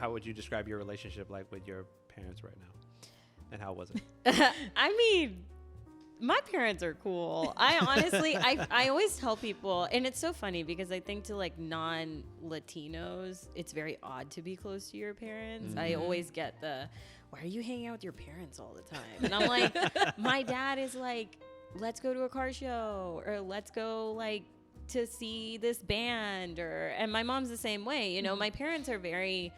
how would you describe your relationship like with your parents right now? And how was it? I mean, my parents are cool. I honestly, I always tell people, and it's so funny because I think to like non-Latinos, it's very odd to be close to your parents. I always get why are you hanging out with your parents all the time? And I'm like, my dad is like, let's go to a car show, or let's go like to see this band, and my mom's the same way. You know, my parents are very,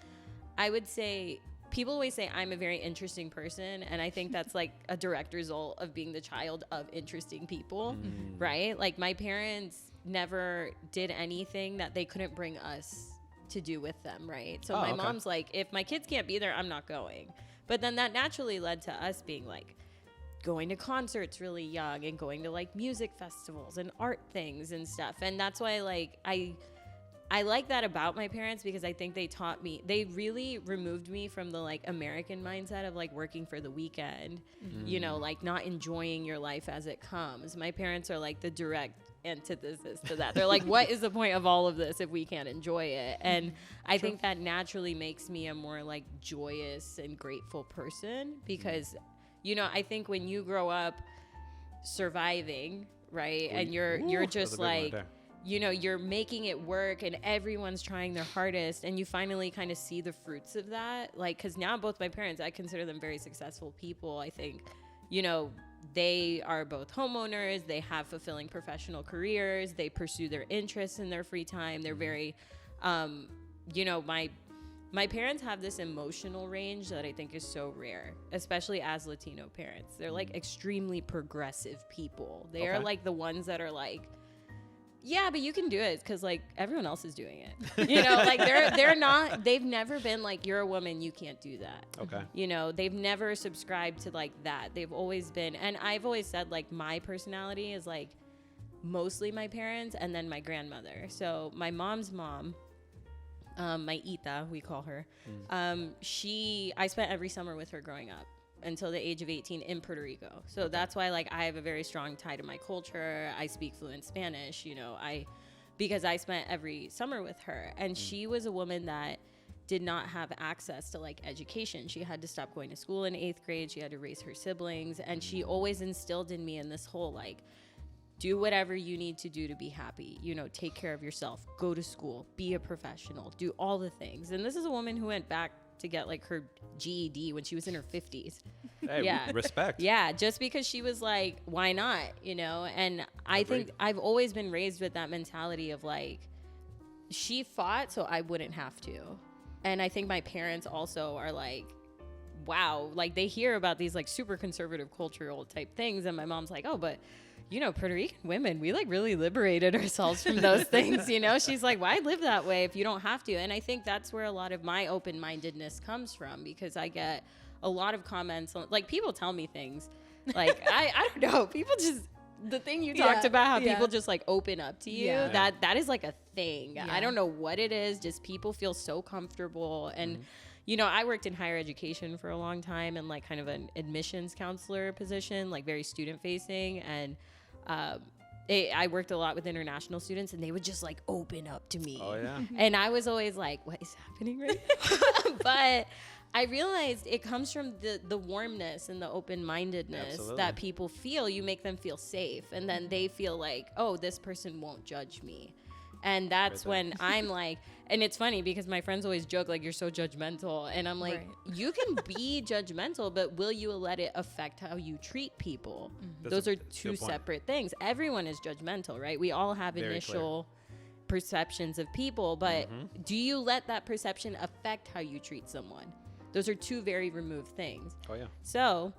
I would say, people always say I'm a very interesting person, and I think that's like a direct result of being the child of interesting people, right? Like my parents never did anything that they couldn't bring us to do with them, right? So my mom's like, if my kids can't be there, I'm not going. But then that naturally led to us being like going to concerts really young and going to like music festivals and art things and stuff. And that's why like I like that about my parents, because I think they taught me, they really removed me from the like American mindset of like working for the weekend, you know, like not enjoying your life as it comes. My parents are like the direct antithesis to that. They're like, what is the point of all of this if we can't enjoy it? And I think that naturally makes me a more like joyous and grateful person, because, you know, I think when you grow up surviving, right, and you're just like, you know, you're making it work and everyone's trying their hardest, and you finally kind of see the fruits of that. Like, because now both my parents, I consider them very successful people. I think, you know, they are both homeowners. They have fulfilling professional careers. They pursue their interests in their free time. They're very, you know, my parents have this emotional range that I think is so rare, especially as Latino parents. They're like extremely progressive people. They are like the ones that are like, yeah, but you can do it because like everyone else is doing it. You know, like they're not, they've never been like, you're a woman, you can't do that. Okay. You know, they've never subscribed to like that. They've always been, and I've always said like my personality is like mostly my parents and then my grandmother. So my mom's mom, my Ita, we call her, I spent every summer with her growing up until the age of 18 in Puerto Rico. So that's why like I have a very strong tie to my culture. I speak fluent Spanish, you know, because I spent every summer with her, and she was a woman that did not have access to like education. She had to stop going to school in 8th grade. She had to raise her siblings, and she always instilled in me in this whole like, do whatever you need to do to be happy, you know, take care of yourself, go to school, be a professional, do all the things. And this is a woman who went back to get like her GED when she was in her 50s. Hey, yeah. Respect. Yeah, just because she was like, why not, you know? And I think I've always been raised with that mentality of like, she fought so I wouldn't have to. And I think my parents also are like, wow, like they hear about these like super conservative cultural type things, and my mom's like, oh, but you know, Puerto Rican women, we like really liberated ourselves from those things, you know? She's like, why live that way if you don't have to? And I think that's where a lot of my open-mindedness comes from, because I get a lot of comments on, like, people tell me things like, I don't know, people just, the thing you talked about, how people just like open up to you, that is like a thing. I don't know what it is, just people feel so comfortable. And you know, I worked in higher education for a long time and like kind of an admissions counselor position, like very student facing. And I worked a lot with international students, and they would just like open up to me. Oh, yeah. And I was always like, what is happening right now? But I realized it comes from the warmness and the open-mindedness that people feel. You make them feel safe, and then they feel like, oh, this person won't judge me. And that's when I'm like, and it's funny because my friends always joke like, you're so judgmental. And I'm like, you can be judgmental, but will you let it affect how you treat people? Those are two separate things. Everyone is judgmental, right? We all have initial perceptions of people, but do you let that perception affect how you treat someone? Those are two very removed things. Oh, yeah. So,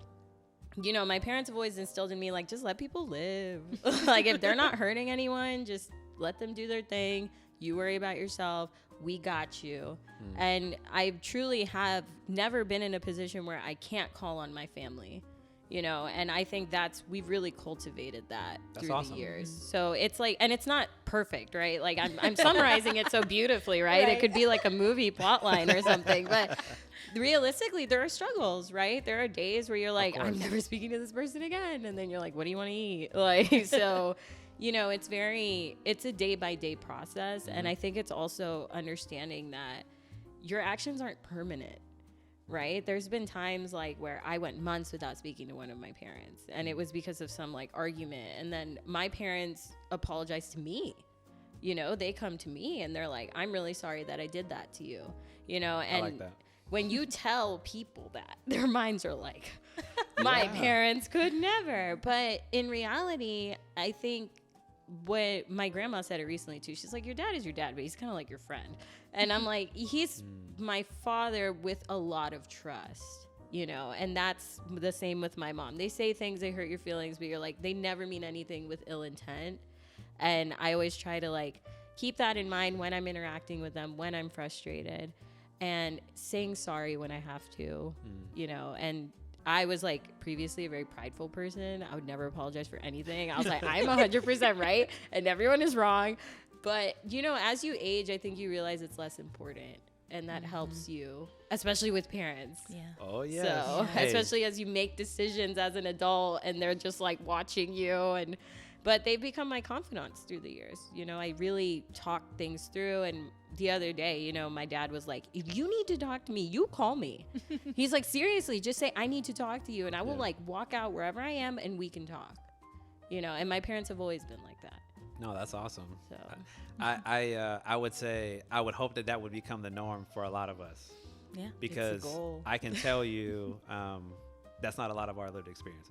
you know, my parents have always instilled in me, like, just let people live. Like, if they're not hurting anyone, just let them do their thing. You worry about yourself. We got you. And I truly have never been in a position where I can't call on my family, you know, and I think we've really cultivated that through the years. So it's like, and it's not perfect, right? Like I'm summarizing it so beautifully, right? It could be like a movie plot line or something, but realistically there are struggles, right? There are days where you're like, I'm never speaking to this person again. And then you're like, what do you want to eat? Like, so, you know, it's a day by day process. And I think it's also understanding that, your actions aren't permanent, right? There's been times like where I went months without speaking to one of my parents, and it was because of some like argument, and then my parents apologized to me. You know, they come to me and they're like, I'm really sorry that I did that to you, you know. And I like that. when you tell people that, their minds are like, my parents could never. But in reality, I think what my grandma said it recently too, she's like, your dad is your dad, but he's kind of like your friend. And I'm like, he's my father with a lot of trust, you know. And that's the same with my mom. They say things, they hurt your feelings, but you're like, they never mean anything with ill intent. And I always try to like keep that in mind when I'm interacting with them, when I'm frustrated, and saying sorry when I have to, you know. And I was like previously a very prideful person. I would never apologize for anything. I was like, I'm 100% right and everyone is wrong. But, you know, as you age, I think you realize it's less important. And that helps you, especially with parents. Yeah. Oh, yeah. So, Hey. especially as you make decisions as an adult and they're just like watching you. But they've become my confidants through the years. You know, I really talk things through. And the other day, you know, my dad was like, if you need to talk to me, you call me. He's like, seriously, just say, I need to talk to you. And I will like walk out wherever I am and we can talk. You know, and my parents have always been like that. No, that's awesome. So I would say, I would hope that would become the norm for a lot of us. Yeah. Because goal. I can tell you, that's not a lot of our lived experiences.